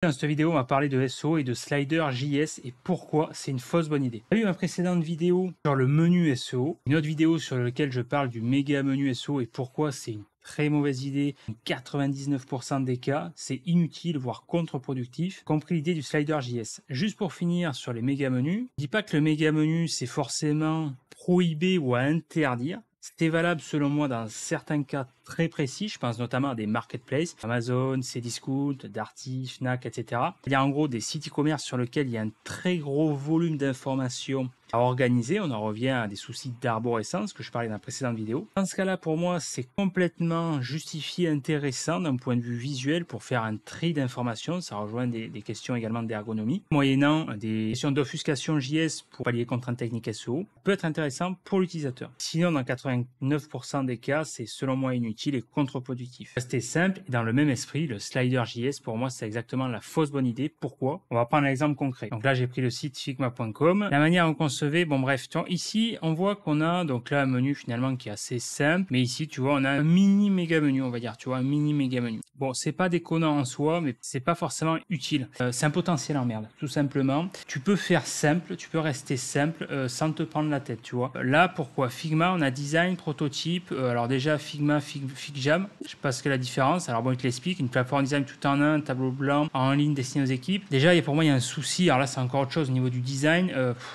Dans cette vidéo, on va parler de SEO et de Slider JS et pourquoi c'est une fausse bonne idée. Tu as vu ma précédente vidéo sur le menu SEO, une autre vidéo sur laquelle je parle du méga menu SEO et pourquoi c'est une très mauvaise idée. 99% des cas, c'est inutile, voire contre-productif, compris l'idée du Slider JS. Juste pour finir sur les méga menus, je dis pas que le méga menu c'est forcément prohibé ou à interdire. C'est valable selon moi dans certains cas très précis, je pense notamment à des marketplaces, Amazon, Cdiscount, Darty, Fnac, etc. Il y a en gros des sites e-commerce sur lesquels il y a un très gros volume d'informations à organiser. On en revient à des soucis d'arborescence que je parlais dans la précédente vidéo. Dans ce cas-là, pour moi, c'est complètement justifié, intéressant d'un point de vue visuel pour faire un tri d'informations. Ça rejoint des questions également d'ergonomie. Moyennant des questions d'offuscation JS pour pallier les contraintes techniques SEO, peut être intéressant pour l'utilisateur. Sinon, dans 89% des cas, c'est selon moi inutile et contre-productif. Rester simple et dans le même esprit, le Slider JS, pour moi, c'est exactement la fausse bonne idée. Pourquoi? On va prendre un exemple concret. Donc là, j'ai pris le site figma.com. La manière dont on bon bref, ici on voit qu'on a donc là un menu finalement qui est assez simple, mais ici tu vois on a un mini méga menu, on va dire, tu vois, un mini méga menu. Bon, c'est pas déconnant en soi, mais c'est pas forcément utile. C'est un potentiel en merde, tout simplement. Tu peux faire simple, tu peux rester simple sans te prendre la tête, tu vois. Là, pourquoi Figma, on a design, prototype. Alors déjà Figma, FigJam, je sais pas ce qu'est la différence. Alors bon, il te l'explique, une plateforme design tout en un, tableau blanc en ligne destiné aux équipes. Déjà, pour moi, il y a un souci. Alors là, c'est encore autre chose au niveau du design.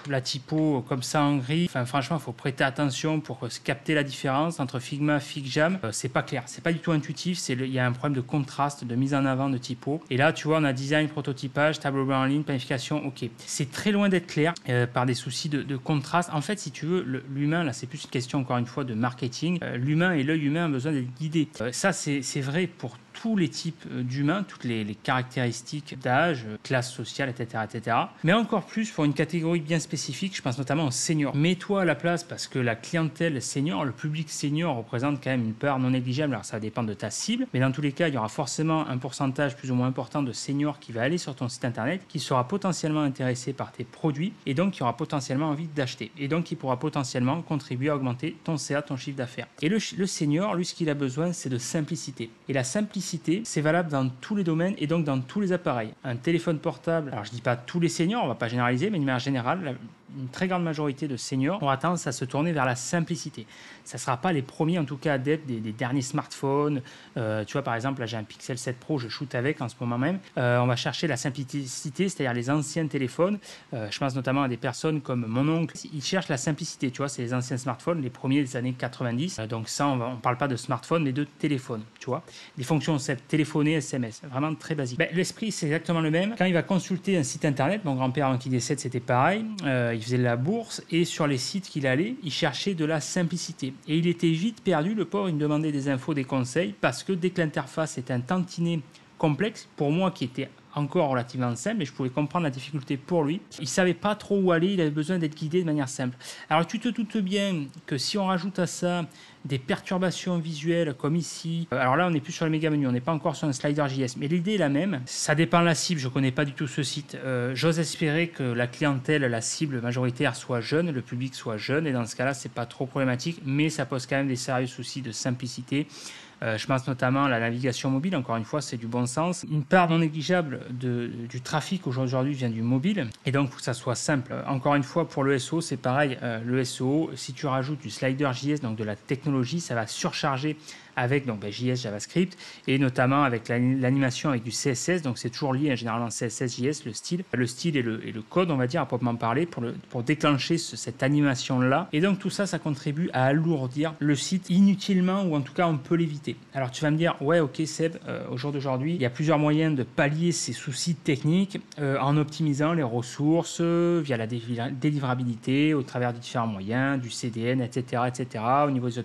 La typo comme ça en gris, enfin franchement il faut prêter attention pour capter la différence entre Figma, FigJam. C'est pas clair, c'est pas du tout intuitif, il y a un problème de contraste, de mise en avant de typo. Et là tu vois on a design, prototypage, tableau blanc en ligne, planification, ok. C'est très loin d'être clair par des soucis de contraste. En fait si tu veux, l'humain là c'est plus une question encore une fois de marketing. L'humain et l'œil humain ont besoin d'être guidés. Ça c'est vrai pour tous les types d'humains, toutes les caractéristiques d'âge, classe sociale, etc., etc. Mais encore plus pour une catégorie bien spécifique, je pense notamment aux seniors. Mets-toi à la place parce que la clientèle senior, le public senior représente quand même une part non négligeable. Alors ça dépend de ta cible, mais dans tous les cas, il y aura forcément un pourcentage plus ou moins important de seniors qui va aller sur ton site internet, qui sera potentiellement intéressé par tes produits et donc qui aura potentiellement envie d'acheter. Et donc qui pourra potentiellement contribuer à augmenter ton CA, ton chiffre d'affaires. Et le senior, lui, ce qu'il a besoin, c'est de simplicité. Et la simplicité, c'est valable dans tous les domaines et donc dans tous les appareils. Un téléphone portable, alors je dis pas tous les seniors, on va pas généraliser, mais de manière générale, une très grande majorité de seniors aura tendance à se tourner vers la simplicité. Ça ne sera pas les premiers, en tout cas, adeptes des derniers smartphones. Tu vois, par exemple, là, j'ai un Pixel 7 Pro, je shoot avec en ce moment même. On va chercher la simplicité, c'est-à-dire les anciens téléphones. Je pense notamment à des personnes comme mon oncle. Ils cherchent la simplicité, tu vois, c'est les anciens smartphones, les premiers des années 90. Donc ça, on ne parle pas de smartphone, mais de téléphone, tu vois. Des fonctions téléphoner, SMS, vraiment très basique. L'esprit, c'est exactement le même. Quand il va consulter un site internet, mon grand-père, avant qu'il décède, c'était pareil. Il faisait de la bourse et sur les sites qu'il allait, il cherchait de la simplicité. Et il était vite perdu, le pauvre, il me demandait des infos, des conseils, parce que dès que l'interface était un tantinet complexe, pour moi qui était encore relativement simple, mais je pouvais comprendre la difficulté pour lui. Il ne savait pas trop où aller, il avait besoin d'être guidé de manière simple. Alors tu te doutes bien que si on rajoute à ça des perturbations visuelles comme ici, alors là on n'est plus sur le méga menu, on n'est pas encore sur un slider JS, mais l'idée est la même. Ça dépend de la cible, je ne connais pas du tout ce site. J'ose espérer que la clientèle, la cible majoritaire soit jeune, le public soit jeune, et dans ce cas-là c'est pas trop problématique, mais ça pose quand même des sérieux soucis de simplicité. Je pense notamment à la navigation mobile, encore une fois, c'est du bon sens. Une part non négligeable du trafic aujourd'hui vient du mobile, et donc il faut que ça soit simple. Encore une fois, pour le SEO, c'est pareil. Le SEO, si tu rajoutes du slider JS, donc de la technologie, ça va surcharger avec donc, JS, JavaScript, et notamment avec l'animation avec du CSS, donc c'est toujours lié généralement CSS, JS, le style et le code, on va dire, à proprement parler, pour déclencher cette animation-là. Et donc tout ça, ça contribue à alourdir le site inutilement, ou en tout cas on peut l'éviter. Alors tu vas me dire, ouais ok Seb, au jour d'aujourd'hui, il y a plusieurs moyens de pallier ces soucis techniques en optimisant les ressources via la délivrabilité, au travers de différents moyens, du CDN, etc., etc., au niveau des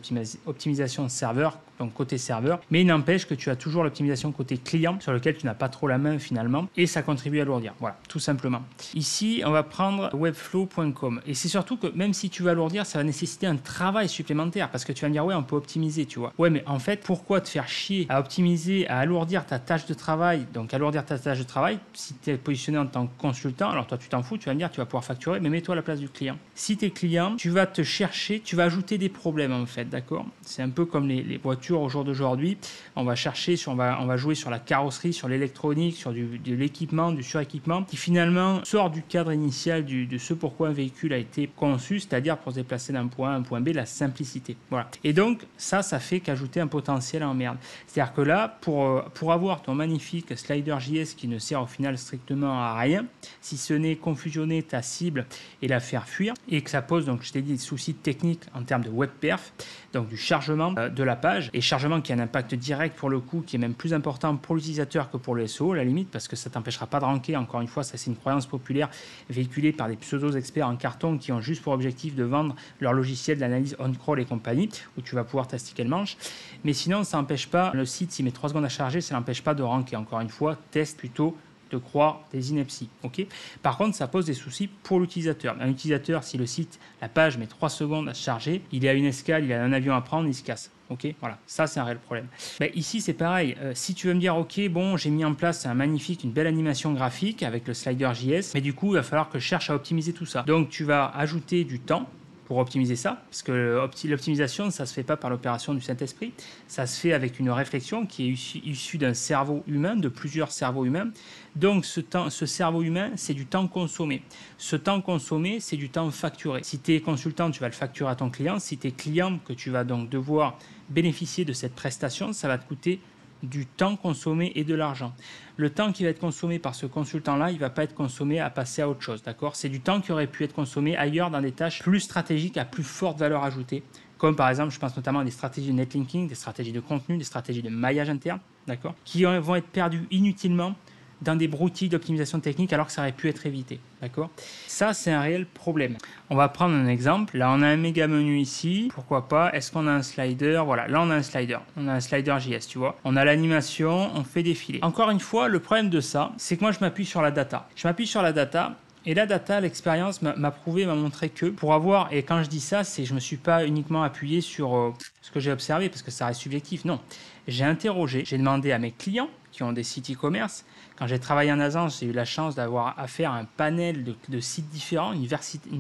optimisations de serveurs, donc côté serveur, mais il n'empêche que tu as toujours l'optimisation côté client sur lequel tu n'as pas trop la main finalement, et ça contribue à alourdir, voilà, tout simplement. Ici, on va prendre webflow.com, et c'est surtout que même si tu veux alourdir, ça va nécessiter un travail supplémentaire, parce que tu vas me dire, ouais, on peut optimiser, tu vois. Ouais, mais en fait, pourquoi te faire chier à optimiser, à alourdir ta tâche de travail? Donc alourdir ta tâche de travail, si tu es positionné en tant que consultant, alors toi tu t'en fous, tu vas me dire, tu vas pouvoir facturer, mais mets-toi à la place du client. Si tu es client, tu vas te chercher, tu vas ajouter des problèmes en fait, d'accord? C'est un peu comme les voitures voiture au jour d'aujourd'hui, on va chercher, on va jouer sur la carrosserie, sur l'électronique, sur de l'équipement, du suréquipement, qui finalement sort du cadre initial de ce pourquoi un véhicule a été conçu, c'est-à-dire pour se déplacer d'un point A à un point B, la simplicité. Voilà. Et donc, ça fait qu'ajouter un potentiel en merde. C'est-à-dire que là, pour avoir ton magnifique slider JS qui ne sert au final strictement à rien, si ce n'est confusionner ta cible et la faire fuir, et que ça pose, donc je t'ai dit, des soucis techniques en termes de web perf, donc du chargement de la page, et chargement qui a un impact direct pour le coup, qui est même plus important pour l'utilisateur que pour le SEO, à la limite, parce que ça t'empêchera pas de ranker. Encore une fois, ça c'est une croyance populaire véhiculée par des pseudo-experts en carton qui ont juste pour objectif de vendre leur logiciel d'analyse on-crawl et compagnie, où tu vas pouvoir t'astiquer le manche. Mais sinon, ça n'empêche pas, le site, s'il met 3 secondes à charger, ça n'empêche pas de ranker. Encore une fois, teste plutôt de croire des inepties. Okay. Par contre, ça pose des soucis pour l'utilisateur. Un utilisateur, si le site, la page met 3 secondes à se charger, il est à une escale, il a un avion à prendre, il se casse. Ok, voilà, ça c'est un réel problème. Ben, ici c'est pareil, si tu veux me dire ok, bon, j'ai mis en place une belle animation graphique avec le slider JS, mais du coup il va falloir que je cherche à optimiser tout ça. Donc tu vas ajouter du temps pour optimiser ça, parce que l'optimisation, ça ne se fait pas par l'opération du Saint-Esprit, ça se fait avec une réflexion qui est issue d'un cerveau humain, de plusieurs cerveaux humains. Donc ce cerveau humain, c'est du temps consommé. Ce temps consommé, c'est du temps facturé. Si tu es consultant, tu vas le facturer à ton client. Si tu es client, que tu vas donc devoir bénéficier de cette prestation, ça va te coûter du temps consommé et de l'argent. Le temps qui va être consommé par ce consultant-là, il ne va pas être consommé à passer à autre chose, d'accord? C'est du temps qui aurait pu être consommé ailleurs dans des tâches plus stratégiques à plus forte valeur ajoutée, comme par exemple, je pense notamment à des stratégies de netlinking, des stratégies de contenu, des stratégies de maillage interne, d'accord? Qui vont être perdues inutilement dans des broutilles d'optimisation technique alors que ça aurait pu être évité. D'accord? Ça, c'est un réel problème. On va prendre un exemple. Là, on a un méga menu ici. Pourquoi pas? Est-ce qu'on a un slider? Voilà, là, on a un slider. On a un slider JS, tu vois. On a l'animation, on fait défiler. Encore une fois, le problème de ça, c'est que moi, je m'appuie sur la data. Je m'appuie sur la data. Et la data, l'expérience m'a montré que pour avoir, et quand je dis ça, je ne me suis pas uniquement appuyé sur ce que j'ai observé, parce que ça reste subjectif, non. J'ai interrogé, j'ai demandé à mes clients qui ont des sites e-commerce. Quand j'ai travaillé en agence, j'ai eu la chance d'avoir affaire à un panel de sites différents, une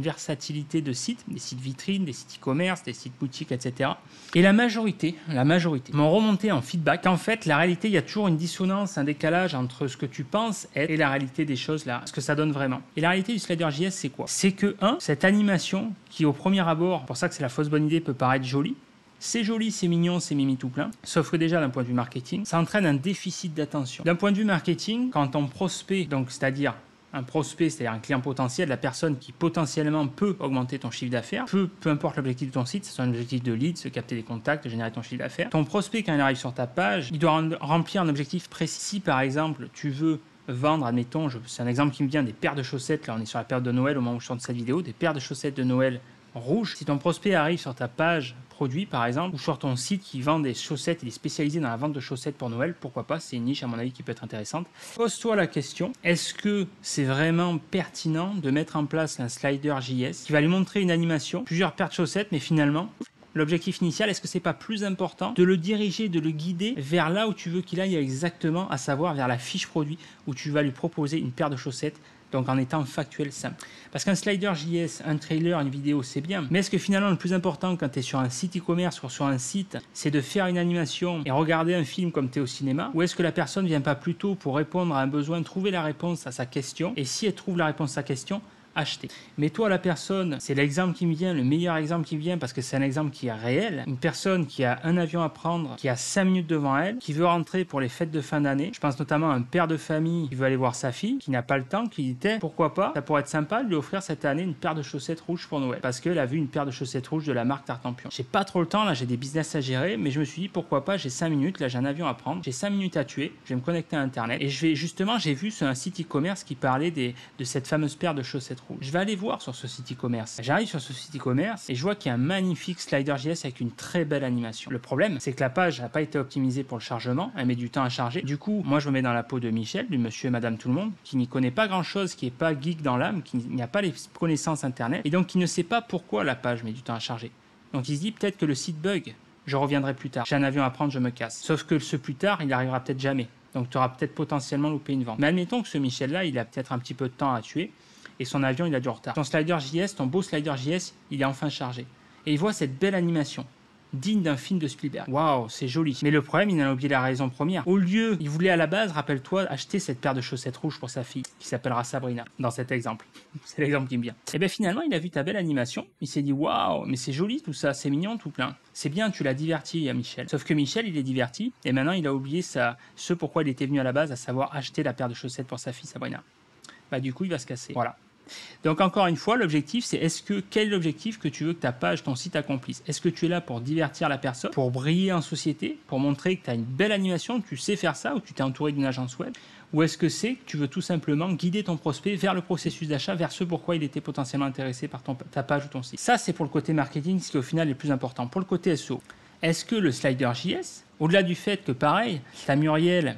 versatilité de sites, des sites vitrines, des sites e-commerce, des sites boutiques, etc. Et la majorité m'ont remonté en feedback qu'en fait, la réalité, il y a toujours une dissonance, un décalage entre ce que tu penses être et la réalité des choses, là, ce que ça donne vraiment. Et la réalité du slider JS, c'est quoi? C'est que, cette animation qui, au premier abord, pour ça que c'est la fausse bonne idée, peut paraître jolie. C'est joli, c'est mignon, c'est mimi tout plein. Sauf que déjà, d'un point de vue marketing, ça entraîne un déficit d'attention. D'un point de vue marketing, quand ton prospect, donc c'est-à-dire un prospect, c'est-à-dire un client potentiel, la personne qui potentiellement peut augmenter ton chiffre d'affaires, peu importe l'objectif de ton site, c'est un objectif de lead, se capter des contacts, de générer ton chiffre d'affaires. Ton prospect, quand il arrive sur ta page, il doit remplir un objectif précis. Si par exemple, tu veux vendre, admettons, c'est un exemple qui me vient, des paires de chaussettes, là on est sur la période de Noël au moment où je tourne cette vidéo, des paires de chaussettes de Noël rouges. Si ton prospect arrive sur ta page produit par exemple, ou sur ton site qui vend des chaussettes, il est spécialisé dans la vente de chaussettes pour Noël, pourquoi pas, c'est une niche à mon avis qui peut être intéressante. Pose-toi la question, est-ce que c'est vraiment pertinent de mettre en place un slider JS qui va lui montrer une animation, plusieurs paires de chaussettes, mais finalement, l'objectif initial, est-ce que c'est pas plus important de le diriger, de le guider vers là où tu veux qu'il aille exactement, à savoir vers la fiche produit, où tu vas lui proposer une paire de chaussettes, donc en étant factuel simple. Parce qu'un slider JS, un trailer, une vidéo, c'est bien. Mais est-ce que finalement le plus important quand tu es sur un site e-commerce ou sur un site, c'est de faire une animation et regarder un film comme tu es au cinéma? Ou est-ce que la personne vient pas plutôt pour répondre à un besoin, trouver la réponse à sa question? Et si elle trouve la réponse à sa question, acheter. Mais toi, la personne, c'est l'exemple qui me vient, le meilleur exemple qui me vient parce que c'est un exemple qui est réel. Une personne qui a un avion à prendre, qui a 5 minutes devant elle, qui veut rentrer pour les fêtes de fin d'année. Je pense notamment à un père de famille qui veut aller voir sa fille, qui n'a pas le temps, qui dit pourquoi pas, ça pourrait être sympa de lui offrir cette année une paire de chaussettes rouges pour Noël. Parce qu'elle a vu une paire de chaussettes rouges de la marque Tartampion. J'ai pas trop le temps, là j'ai des business à gérer, mais je me suis dit pourquoi pas, j'ai 5 minutes, là j'ai un avion à prendre, j'ai 5 minutes à tuer, je vais me connecter à internet et j'ai vu sur un site e-commerce qui parlait de cette fameuse paire de chaussettes rouges. Je vais aller voir sur ce site e-commerce. J'arrive sur ce site e-commerce et je vois qu'il y a un magnifique slider JS avec une très belle animation. Le problème, c'est que la page n'a pas été optimisée pour le chargement, elle met du temps à charger. Du coup, moi je me mets dans la peau de Michel, du monsieur et madame tout le monde, qui n'y connaît pas grand chose, qui n'est pas geek dans l'âme, qui n'a pas les connaissances internet et donc qui ne sait pas pourquoi la page met du temps à charger. Donc il se dit peut-être que le site bug, je reviendrai plus tard. J'ai un avion à prendre, je me casse. Sauf que ce plus tard, il arrivera peut-être jamais. Donc tu auras peut-être potentiellement loupé une vente. Mais admettons que ce Michel-là, il a peut-être un petit peu de temps à tuer. Et son avion, il a du retard. Ton slider JS, ton beau slider JS, il est enfin chargé. Et il voit cette belle animation. digne d'un film de Spielberg. Waouh, c'est joli. Mais le problème, il en a oublié la raison première. Au lieu, il voulait à la base, rappelle-toi, acheter cette paire de chaussettes rouges pour sa fille, qui s'appellera Sabrina, dans cet exemple. C'est l'exemple qui me vient. Et bien finalement, il a vu ta belle animation, il s'est dit, waouh, mais c'est joli tout ça, c'est mignon tout plein. C'est bien, tu l'as diverti à Michel. Sauf que Michel, il est diverti, et maintenant il a oublié ce pourquoi il était venu à la base, à savoir acheter la paire de chaussettes pour sa fille Sabrina. Bah du coup, il va se casser. Voilà. Donc encore une fois, l'objectif c'est quel est l'objectif que tu veux que ta page, ton site accomplisse? Est-ce que tu es là pour divertir la personne, pour briller en société, pour montrer que tu as une belle animation, que tu sais faire ça, ou que tu t'es entouré d'une agence web? Ou est-ce que tu veux tout simplement guider ton prospect vers le processus d'achat, vers ce pourquoi il était potentiellement intéressé par ta page ou ton site? Ça c'est pour le côté marketing, ce qui au final est le plus important. Pour le côté SEO, est-ce que le slider JS, au-delà du fait que pareil, ta Muriel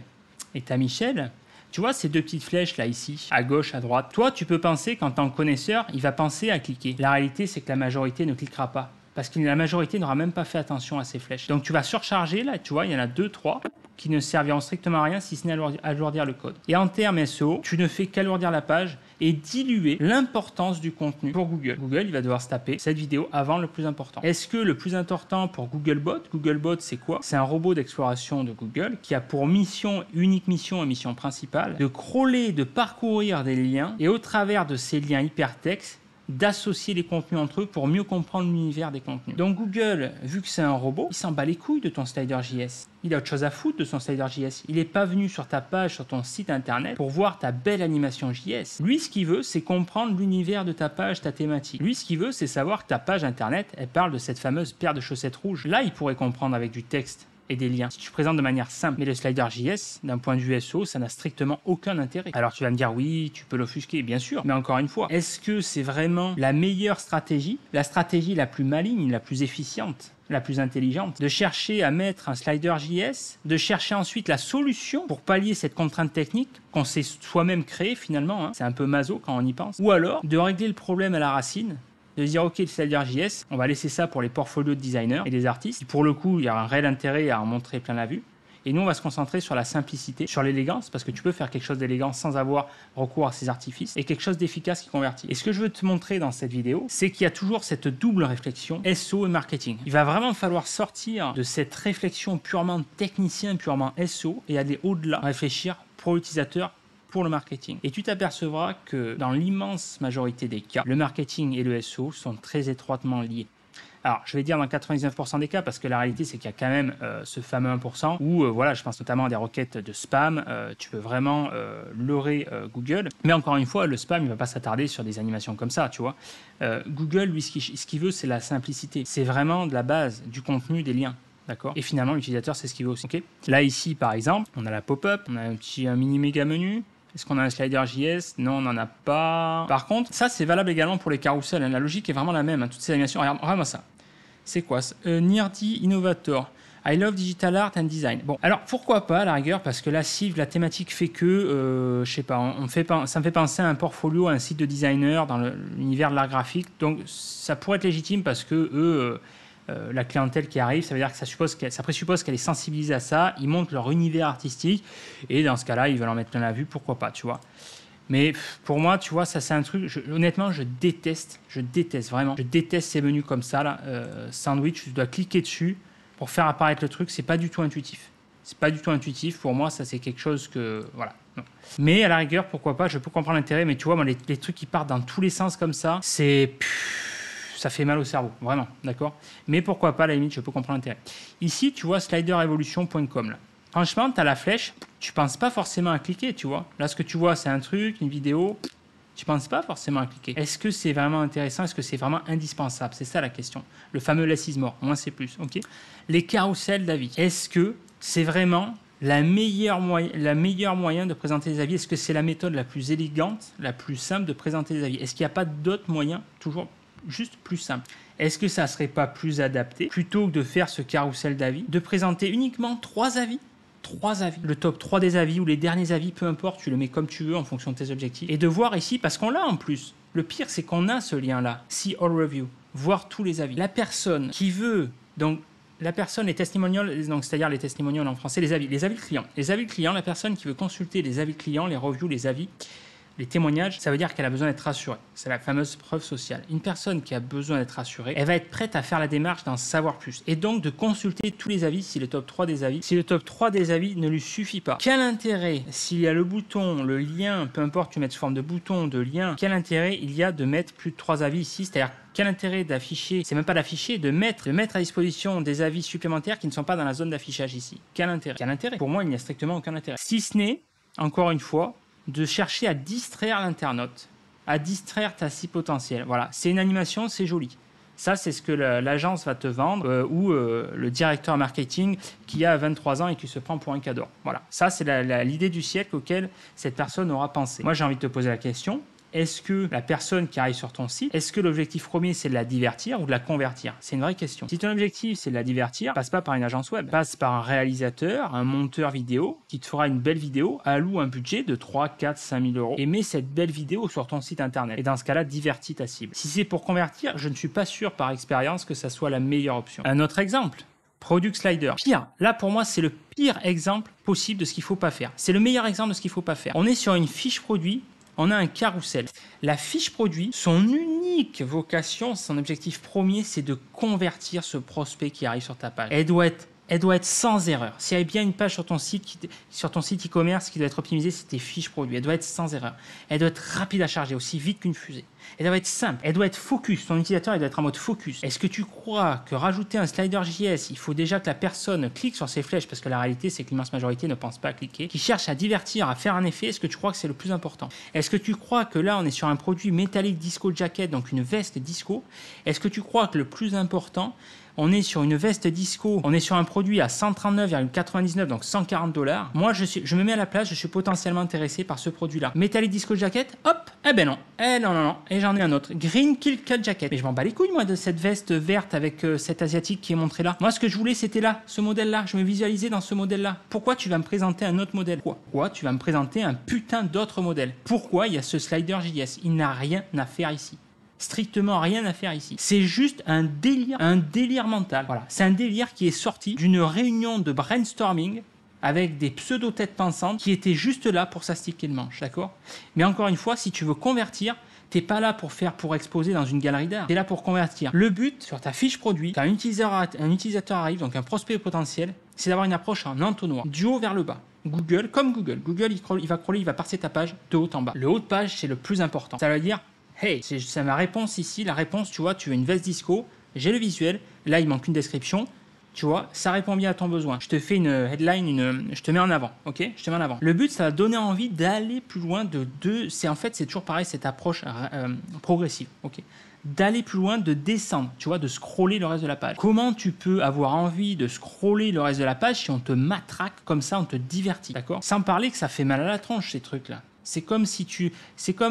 et ta Michel, tu vois ces deux petites flèches là ici, à gauche, à droite. Toi, tu peux penser qu'en tant que connaisseur, il va penser à cliquer. La réalité, c'est que la majorité ne cliquera pas. Parce que la majorité n'aura même pas fait attention à ces flèches. Donc tu vas surcharger là, tu vois, il y en a 2, 3 qui ne serviront strictement à rien si ce n'est à alourdir le code. Et en termes SEO, tu ne fais qu'alourdir la page et diluer l'importance du contenu pour Google. Google, il va devoir se taper cette vidéo avant le plus important. Est-ce que le plus important pour Googlebot, Googlebot c'est quoi? C'est un robot d'exploration de Google qui a pour mission, unique mission et mission principale, de crawler, de parcourir des liens et au travers de ces liens hypertextes, d'associer les contenus entre eux pour mieux comprendre l'univers des contenus. Donc Google, vu que c'est un robot, il s'en bat les couilles de ton slider JS. Il a autre chose à foutre de son slider JS. Il n'est pas venu sur ta page, sur ton site internet pour voir ta belle animation JS. Lui, ce qu'il veut, c'est comprendre l'univers de ta page, ta thématique. Lui, ce qu'il veut, c'est savoir que ta page internet, elle parle de cette fameuse paire de chaussettes rouges. Là, il pourrait comprendre avec du texte et des liens, si tu présentes de manière simple. Mais le slider JS, d'un point de vue SEO, ça n'a strictement aucun intérêt. Alors tu vas me dire, oui, tu peux l'offusquer, bien sûr, mais encore une fois, est-ce que c'est vraiment la meilleure stratégie, la stratégie la plus maligne, la plus efficiente, la plus intelligente, de chercher à mettre un slider JS, de chercher ensuite la solution pour pallier cette contrainte technique qu'on s'est soi-même créée finalement, hein. C'est un peu maso quand on y pense, ou alors de régler le problème à la racine, de dire ok, le slider JS, on va laisser ça pour les portfolios de designers et des artistes. Pour le coup, il y a un réel intérêt à en montrer plein la vue. Et nous, on va se concentrer sur la simplicité, sur l'élégance, parce que tu peux faire quelque chose d'élégant sans avoir recours à ces artifices, et quelque chose d'efficace qui convertit. Et ce que je veux te montrer dans cette vidéo, c'est qu'il y a toujours cette double réflexion SEO et marketing. Il va vraiment falloir sortir de cette réflexion purement technicien, purement SEO, et aller au-delà, réfléchir pour l'utilisateur, pour le marketing. Et tu t'apercevras que dans l'immense majorité des cas, le marketing et le SEO sont très étroitement liés. Alors, je vais dire dans 99% des cas, parce que la réalité, c'est qu'il y a quand même ce fameux 1% où, voilà, je pense notamment à des requêtes de spam, tu peux vraiment leurrer Google. Mais encore une fois, le spam, il ne va pas s'attarder sur des animations comme ça, tu vois. Google, lui, ce qu'il veut, c'est la simplicité. C'est vraiment de la base, du contenu, des liens. D'accord. Et finalement, l'utilisateur, c'est ce qu'il veut aussi. Okay. Là, ici, par exemple, on a la pop-up, on a un mini méga menu. Est-ce qu'on a un slider JS? Non, on n'en a pas. Par contre, ça, c'est valable également pour les carousels. Hein. La logique est vraiment la même. Hein. Toutes ces animations. Regarde-moi ça. C'est quoi? Nerdy Innovator. I love digital art and design. Bon, alors pourquoi pas à la rigueur, parce que la cible, la thématique fait que, je sais pas, ça me fait penser à un portfolio, à un site de designer dans l'univers de l'art graphique. Donc ça pourrait être légitime parce que eux, la clientèle qui arrive, ça veut dire que ça présuppose qu'elle est sensibilisée à ça, ils montrent leur univers artistique, et dans ce cas-là, ils veulent en mettre plein la vue, pourquoi pas, tu vois. Mais pour moi, tu vois, ça c'est un truc, honnêtement, je déteste vraiment, je déteste ces menus comme ça, là, sandwich, tu dois cliquer dessus pour faire apparaître le truc, c'est pas du tout intuitif. C'est pas du tout intuitif, pour moi, ça c'est quelque chose que, voilà. Non. Mais à la rigueur, pourquoi pas, je peux comprendre l'intérêt, mais tu vois, moi, les trucs qui partent dans tous les sens comme ça, ça fait mal au cerveau, vraiment, d'accord? Mais pourquoi pas, à la limite, je peux comprendre l'intérêt. Ici, tu vois, sliderevolution.com, là. Franchement, tu as la flèche, tu penses pas forcément à cliquer, tu vois. Là, ce que tu vois, c'est un truc, une vidéo, tu penses pas forcément à cliquer. Est-ce que c'est vraiment intéressant? Est-ce que c'est vraiment indispensable? C'est ça la question. Le fameux less is more, moins c'est plus, ok? Les carousels d'avis. Est-ce que c'est vraiment la meilleure moyen de présenter des avis? Est-ce que c'est la méthode la plus élégante, la plus simple de présenter des avis? Est-ce qu'il n'y a pas d'autres moyens, toujours juste plus simple? Est-ce que ça ne serait pas plus adapté, plutôt que de faire ce carrousel d'avis, de présenter uniquement 3 avis? 3 avis, le top 3 des avis ou les derniers avis, peu importe, tu le mets comme tu veux en fonction de tes objectifs. Et de voir ici, parce qu'on l'a en plus. Le pire, c'est qu'on a ce lien-là. See all review, voir tous les avis. La personne qui veut, donc la personne, les testimonials, donc c'est-à-dire les testimonials en français, les avis clients. Les avis clients, la personne qui veut consulter les avis clients, les reviews, les avis Les témoignages, ça veut dire qu'elle a besoin d'être rassurée. C'est la fameuse preuve sociale. Une personne qui a besoin d'être rassurée, elle va être prête à faire la démarche d'en savoir plus. Et donc de consulter tous les avis, si le top 3 des avis, ne lui suffit pas. Quel intérêt, s'il y a le bouton, le lien, peu importe, tu mets sous forme de bouton, de lien, quel intérêt il y a de mettre plus de 3 avis ici, c'est-à-dire quel intérêt d'afficher, c'est même pas d'afficher, de mettre à disposition des avis supplémentaires qui ne sont pas dans la zone d'affichage ici. Quel intérêt? Quel intérêt? Pour moi, il n'y a strictement aucun intérêt. Si ce n'est, encore une fois, de chercher à distraire l'internaute, à distraire ta cible potentielle. Voilà, c'est une animation, c'est joli. Ça, c'est ce que l'agence va te vendre ou le directeur marketing qui a 23 ans et qui se prend pour un cadeau. Voilà, ça, c'est l'idée du siècle auquel cette personne aura pensé. Moi, j'ai envie de te poser la question. Est-ce que la personne qui arrive sur ton site, est-ce que l'objectif premier, c'est de la divertir ou de la convertir? C'est une vraie question. Si ton objectif, c'est de la divertir, passe pas par une agence web. Passe par un réalisateur, un monteur vidéo qui te fera une belle vidéo, alloue un budget de 3, 4, 5 000 euros et mets cette belle vidéo sur ton site internet. Et dans ce cas-là, divertis ta cible. Si c'est pour convertir, je ne suis pas sûr par expérience que ça soit la meilleure option. Un autre exemple. Product Slider. Pire, là pour moi c'est le pire exemple possible de ce qu'il ne faut pas faire. C'est le meilleur exemple de ce qu'il ne faut pas faire. On est sur une fiche produit. On a un carrousel. La fiche produit, son unique vocation, son objectif premier, c'est de convertir ce prospect qui arrive sur ta page. Elle doit être sans erreur. S'il y a bien une page sur ton site e-commerce qui doit être optimisée, c'est tes fiches produits. Elle doit être sans erreur. Elle doit être rapide à charger, aussi vite qu'une fusée. Elle doit être simple. Elle doit être focus. Ton utilisateur, il doit être en mode focus. Est-ce que tu crois que rajouter un slider JS, il faut déjà que la personne clique sur ces flèches, parce que la réalité, c'est que l'immense majorité ne pense pas à cliquer, qui cherche à divertir, à faire un effet? Est-ce que tu crois que c'est le plus important? Est-ce que tu crois que là, on est sur un produit métallique disco jacket, donc une veste disco? Est-ce que tu crois que le plus important, on est sur une veste disco, on est sur un produit à 139,99, donc $140. Moi, je me mets à la place, je suis potentiellement intéressé par ce produit-là. Metallic Disco Jacket, hop, eh ben non, non, et j'en ai un autre. Green Kill Cut Jacket. Mais je m'en bats les couilles, moi, de cette veste verte avec cet asiatique qui est montré là. Moi, ce que je voulais, c'était là, ce modèle-là. Je me visualisais dans ce modèle-là. Pourquoi tu vas me présenter un autre modèle? Pourquoi tu vas me présenter un putain d'autre modèle? Pourquoi il y a ce slider JS? Il n'a rien à faire ici. Strictement rien à faire ici. C'est juste un délire mental. Voilà. C'est un délire qui est sorti d'une réunion de brainstorming avec des pseudo-têtes pensantes qui étaient juste là pour s'astiquer le manche, d'accord? Mais encore une fois, si tu veux convertir, t'es pas là pour exposer dans une galerie d'art. T'es là pour convertir. Le but, sur ta fiche produit, quand un utilisateur arrive, donc un prospect potentiel, c'est d'avoir une approche en entonnoir, du haut vers le bas. Google, il va crawler, il va parser ta page de haut en bas. Le haut de page, c'est le plus important. Ça veut dire, hey, c'est ma réponse ici. La réponse, tu vois, tu veux une veste disco, j'ai le visuel. Là, il manque une description. Tu vois, ça répond bien à ton besoin. Je te fais une headline, je te mets en avant, ok? Je te mets en avant. Le but, ça va donner envie d'aller plus loin c'est toujours pareil, cette approche progressive, ok? D'aller plus loin, de descendre, tu vois, de scroller le reste de la page. Comment tu peux avoir envie de scroller le reste de la page si on te matraque comme ça, on te divertit, d'accord? Sans parler que ça fait mal à la tronche, ces trucs-là. C'est comme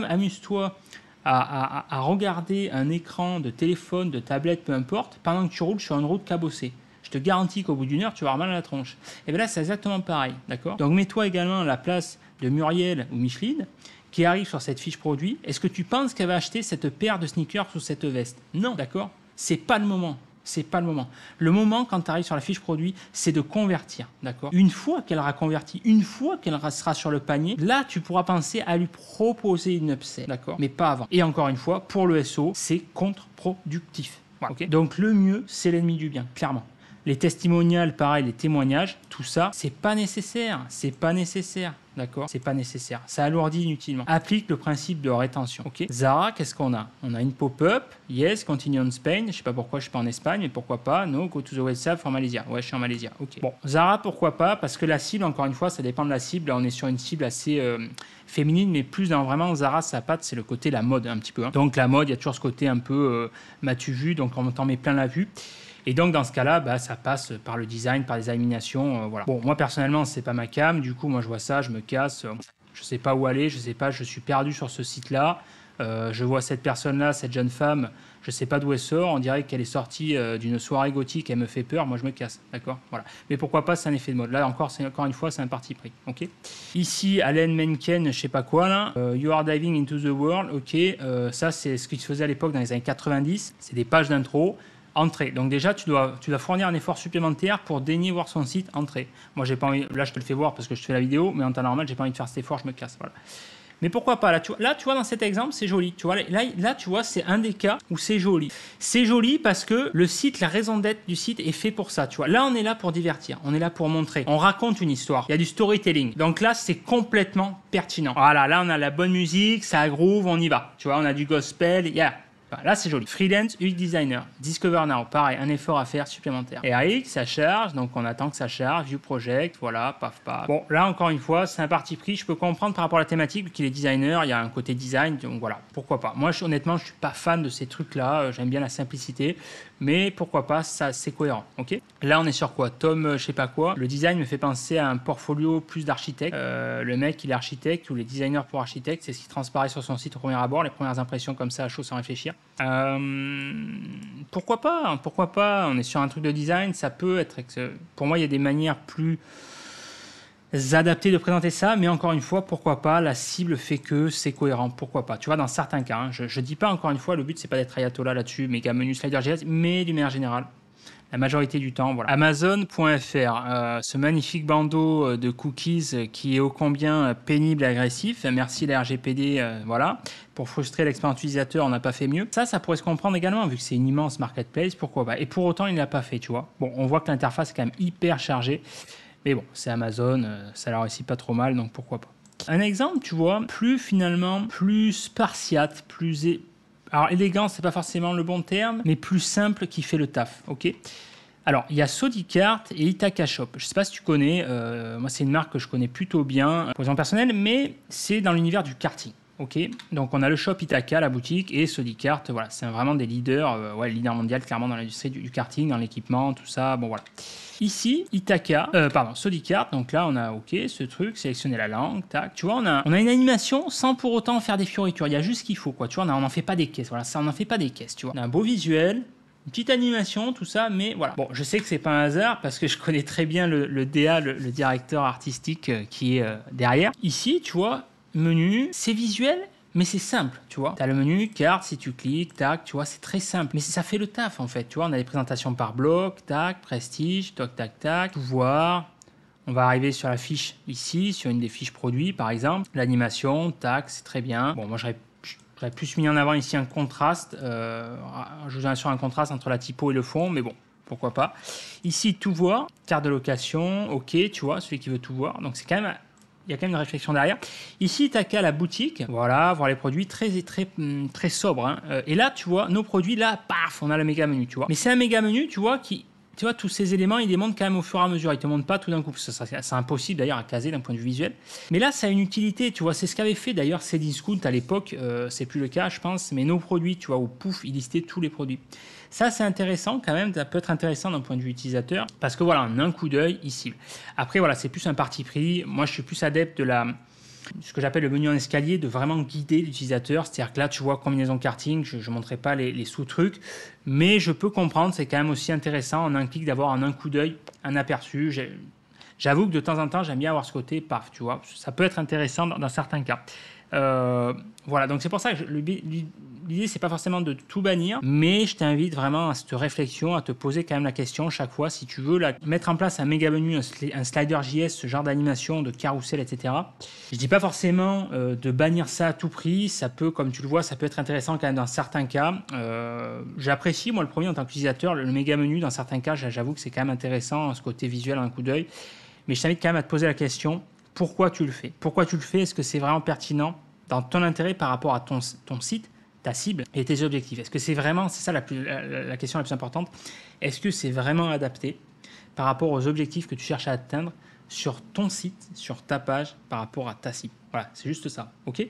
amuse-toi à regarder un écran de téléphone, de tablette, peu importe, pendant que tu roules sur une route cabossée. Je te garantis qu'au bout d'une heure, tu vas avoir mal à la tronche. Et bien là, c'est exactement pareil, d'accord? Donc, mets-toi également à la place de Muriel ou Micheline, qui arrive sur cette fiche produit. Est-ce que tu penses qu'elle va acheter cette paire de sneakers ou cette veste? Non, d'accord? C'est pas le moment. C'est pas le moment. Le moment, quand tu arrives sur la fiche produit, c'est de convertir, d'accord? Une fois qu'elle aura converti, une fois qu'elle sera sur le panier, là, tu pourras penser à lui proposer une upsell, d'accord? Mais pas avant. Et encore une fois, pour le SEO, c'est contre-productif. Voilà, okay? Donc, le mieux, c'est l'ennemi du bien, clairement. Les testimonials, pareil, les témoignages, tout ça, c'est pas nécessaire. C'est pas nécessaire. D'accord? C'est pas nécessaire. Ça alourdit inutilement. Applique le principe de rétention. Ok? Zara, qu'est-ce qu'on a? On a une pop-up. Yes, continue on Spain. Je sais pas pourquoi je suis pas en Espagne, mais pourquoi pas? No, go to the website for Malaysia. Ouais, je suis en Malaisie. Ok. Bon, Zara, pourquoi pas? Parce que la cible, encore une fois, ça dépend de la cible. Là, on est sur une cible assez féminine, mais plus dans vraiment Zara, sa patte, c'est le côté la mode un petit peu. Hein. Donc la mode, il y a toujours ce côté un peu m'as-tu vu? Donc on t'en met plein la vue. Et donc, dans ce cas-là, bah, ça passe par le design, par des animations. Voilà. Bon, moi, personnellement, c'est pas ma cam. Du coup, moi, je vois ça, je me casse. Je sais pas où aller. Je sais pas, je suis perdu sur ce site-là. Je vois cette personne-là, cette jeune femme. Je sais pas d'où elle sort. On dirait qu'elle est sortie d'une soirée gothique. Elle me fait peur. Moi, je me casse. D'accord? Voilà. Mais pourquoi pas, c'est un effet de mode. Là, encore une fois, c'est un parti pris. OK? Ici, Allen Menken, je sais pas quoi, là. You are diving into the world. OK. Ça, c'est ce qui se faisait à l'époque dans les années 90. C'est des pages d'intro. Entrée. Donc déjà, tu dois fournir un effort supplémentaire pour daigner voir son site. Entrée. Moi, j'ai pas envie. Là, je te le fais voir parce que je te fais la vidéo, mais en temps normal, j'ai pas envie de faire cet effort. Je me casse. Voilà. Mais pourquoi pas? Là, tu vois, dans cet exemple, c'est joli. Tu vois, là, tu vois, c'est un des cas où c'est joli. C'est joli parce que le site, la raison d'être du site est fait pour ça. Tu vois, là, on est là pour divertir. On est là pour montrer. On raconte une histoire. Il y a du storytelling. Donc là, c'est complètement pertinent. Voilà, là, on a la bonne musique, ça groove, on y va. Tu vois, on a du gospel. Là, c'est joli. Freelance UX Designer. Discover Now. Pareil, un effort à faire supplémentaire. RX, ça charge. Donc, on attend que ça charge. View Project. Voilà, paf, paf. Bon, là, encore une fois, c'est un parti pris. Je peux comprendre par rapport à la thématique, vu qu'il est designer. Il y a un côté design. Donc, voilà, pourquoi pas. Moi, honnêtement, je suis pas fan de ces trucs-là. J'aime bien la simplicité. Mais pourquoi pas, ça, c'est cohérent. Ok. Là, on est sur quoi? Tom, je sais pas quoi. Le design me fait penser à un portfolio plus d'architecte. Le mec, il est architecte ou les designers pour architecte. C'est ce qui transparaît sur son site au premier abord. Les premières impressions comme ça, à chaud sans réfléchir. Pourquoi pas? Pourquoi pas? On est sur un truc de design, ça peut être... Pour moi, il y a des manières plus adaptées de présenter ça, mais encore une fois, pourquoi pas? La cible fait que c'est cohérent, pourquoi pas? Tu vois, dans certains cas, hein, je dis pas encore une fois, le but c'est pas d'être ayatollah là-dessus, méga menu slider.js, mais d'une manière générale. La majorité du temps, voilà. Amazon.fr, ce magnifique bandeau de cookies qui est ô combien pénible et agressif. Merci la RGPD, voilà. Pour frustrer l'expérience utilisateur, on n'a pas fait mieux. Ça pourrait se comprendre également, vu que c'est une immense marketplace, pourquoi pas. Et pour autant, il ne l'a pas fait, tu vois. Bon, on voit que l'interface est quand même hyper chargée. Mais bon, c'est Amazon, ça leur réussit pas trop mal, donc pourquoi pas. Un exemple, tu vois, plus spartiate, alors, élégant, c'est pas forcément le bon terme, mais plus simple qui fait le taf, ok? Alors, il y a Sodicart et Ithaca Shop. Je sais pas si tu connais, moi, c'est une marque que je connais plutôt bien pour exemple personnel, mais c'est dans l'univers du karting, ok? Donc, on a le shop Ithaca, la boutique, et Sodicart, voilà, c'est vraiment des leaders, leader mondial, clairement, dans l'industrie du karting, dans l'équipement, tout ça, bon, voilà. Ici, Sodicart, donc là on a OK, ce truc, sélectionner la langue, tac, tu vois, on a une animation sans pour autant faire des fioritures, il y a juste ce qu'il faut, quoi, tu vois, on n'en fait pas des caisses, voilà, ça on n'en fait pas des caisses, tu vois. On a un beau visuel, une petite animation, tout ça, mais voilà. Bon, je sais que c'est pas un hasard parce que je connais très bien le DA, le directeur artistique qui est derrière. Ici, tu vois, menu, c'est visuel, mais c'est simple, tu vois. Tu as le menu, carte, si tu cliques, tac, tu vois, c'est très simple. Mais ça fait le taf, en fait, tu vois. On a des présentations par bloc, tac, prestige, tac, tac, tac, pouvoir. On va arriver sur la fiche ici, sur une des fiches produits, par exemple. L'animation, tac, c'est très bien. Bon, moi, j'aurais plus mis en avant ici un contraste. Je viens sur un contraste entre la typo et le fond, mais bon, pourquoi pas. Ici, tout voir, carte de location, OK, tu vois, celui qui veut tout voir. Donc, c'est quand même... Il y a quand même une réflexion derrière. Ici, tu as qu'à la boutique. Voilà, voir les produits très sobres. Hein. Et là, tu vois, nos produits, là, paf, on a le méga menu, tu vois. Mais c'est un méga menu, tu vois, tu vois, tous ces éléments, ils les montrent quand même au fur et à mesure. Ils ne te montrent pas tout d'un coup. C'est impossible d'ailleurs à caser d'un point de vue visuel. Mais là, ça a une utilité, tu vois. C'est ce qu'avait fait d'ailleurs Cdiscount à l'époque. C'est plus le cas, je pense. Mais nos produits, tu vois, où pouf, ils listaient tous les produits. Ça, c'est intéressant quand même. Ça peut être intéressant d'un point de vue utilisateur. Parce que voilà, en un coup d'œil, ici. Après, voilà, c'est plus un parti pris. Moi, je suis plus adepte de ce que j'appelle le menu en escalier, de vraiment guider l'utilisateur. C'est-à-dire que là, tu vois, combinaison karting, je ne montrerai pas les sous-trucs, mais je peux comprendre, c'est quand même aussi intéressant en un clic d'avoir en un coup d'œil un aperçu. J'avoue que de temps en temps, j'aime bien avoir ce côté, paf, tu vois, ça peut être intéressant dans certains cas. Voilà, donc c'est pour ça que l'idée, c'est pas forcément de tout bannir, mais je t'invite vraiment à cette réflexion, à te poser quand même la question chaque fois, si tu veux mettre en place un méga menu, un slider JS, ce genre d'animation, de carrousel, etc. Je dis pas forcément de bannir ça à tout prix, ça peut, comme tu le vois, ça peut être intéressant quand même dans certains cas. J'apprécie, moi, le premier en tant qu'utilisateur, le méga menu, dans certains cas, j'avoue que c'est quand même intéressant, ce côté visuel, un coup d'œil, mais je t'invite quand même à te poser la question, pourquoi tu le fais? Pourquoi tu le fais? Est-ce que c'est vraiment pertinent dans ton intérêt par rapport à ton site, ta cible et tes objectifs? Est-ce que c'est ça la question la plus importante? Est-ce que c'est vraiment adapté par rapport aux objectifs que tu cherches à atteindre sur ton site, sur ta page, par rapport à ta cible? Voilà, c'est juste ça, ok?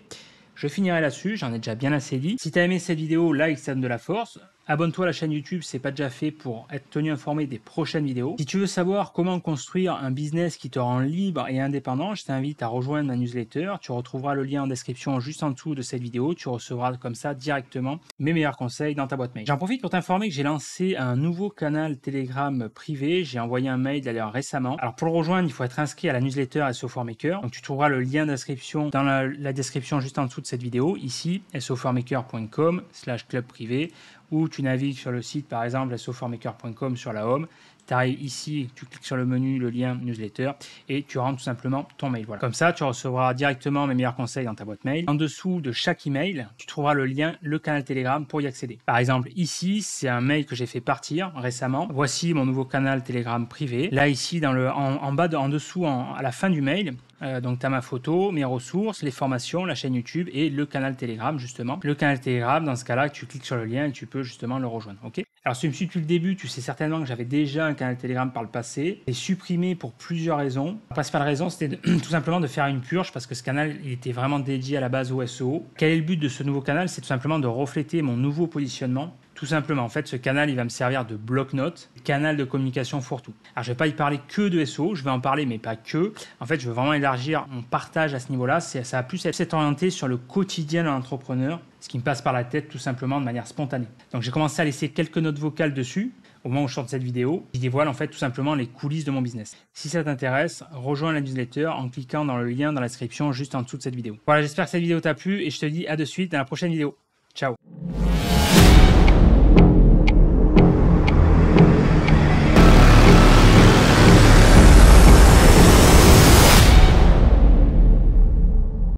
Je finirai là-dessus, j'en ai déjà bien assez dit. Si tu as aimé cette vidéo, like, ça donne de la force. Abonne-toi à la chaîne YouTube, c'est pas déjà fait, pour être tenu informé des prochaines vidéos. Si tu veux savoir comment construire un business qui te rend libre et indépendant, je t'invite à rejoindre ma newsletter. Tu retrouveras le lien en description juste en dessous de cette vidéo. Tu recevras comme ça directement mes meilleurs conseils dans ta boîte mail. J'en profite pour t'informer que j'ai lancé un nouveau canal Telegram privé. J'ai envoyé un mail d'ailleurs récemment. Alors pour le rejoindre, il faut être inscrit à la newsletter SEO4Maker. Donc tu trouveras le lien d'inscription dans la description juste en dessous de cette vidéo, ici, SEO4Maker.com/club privé, ou tu navigues sur le site, par exemple, SEO4Maker.com sur la home, Tu arrives ici, tu cliques sur le menu, le lien newsletter et tu rentres tout simplement ton mail. Voilà. Comme ça, tu recevras directement mes meilleurs conseils dans ta boîte mail. En dessous de chaque email, tu trouveras le lien, le canal Telegram pour y accéder. Par exemple, ici, c'est un mail que j'ai fait partir récemment. Voici mon nouveau canal Telegram privé. Là, ici, en bas, en dessous, à la fin du mail, donc tu as ma photo, mes ressources, les formations, la chaîne YouTube et le canal Telegram justement. Le canal Telegram, dans ce cas-là, tu cliques sur le lien et tu peux justement le rejoindre. Ok. Alors si tu me suis depuis le début, tu sais certainement que j'avais déjà un canal Telegram par le passé. J'ai supprimé pour plusieurs raisons. La principale raison, c'était tout simplement de faire une purge parce que ce canal, il était vraiment dédié à la base au SEO. Quel est le but de ce nouveau canal? C'est tout simplement de refléter mon nouveau positionnement. Tout simplement, en fait, ce canal, il va me servir de bloc-notes, canal de communication fourre-tout. Alors, je ne vais pas y parler que de SEO, je vais en parler, mais pas que. En fait, je veux vraiment élargir mon partage à ce niveau-là. Ça va plus être orienté sur le quotidien d'un entrepreneur, ce qui me passe par la tête tout simplement de manière spontanée. Donc, j'ai commencé à laisser quelques notes vocales dessus au moment où je sors de cette vidéo, qui dévoile en fait tout simplement les coulisses de mon business. Si ça t'intéresse, rejoins la newsletter en cliquant dans le lien dans la description juste en dessous de cette vidéo. Voilà, j'espère que cette vidéo t'a plu et je te dis à de suite dans la prochaine vidéo. Ciao!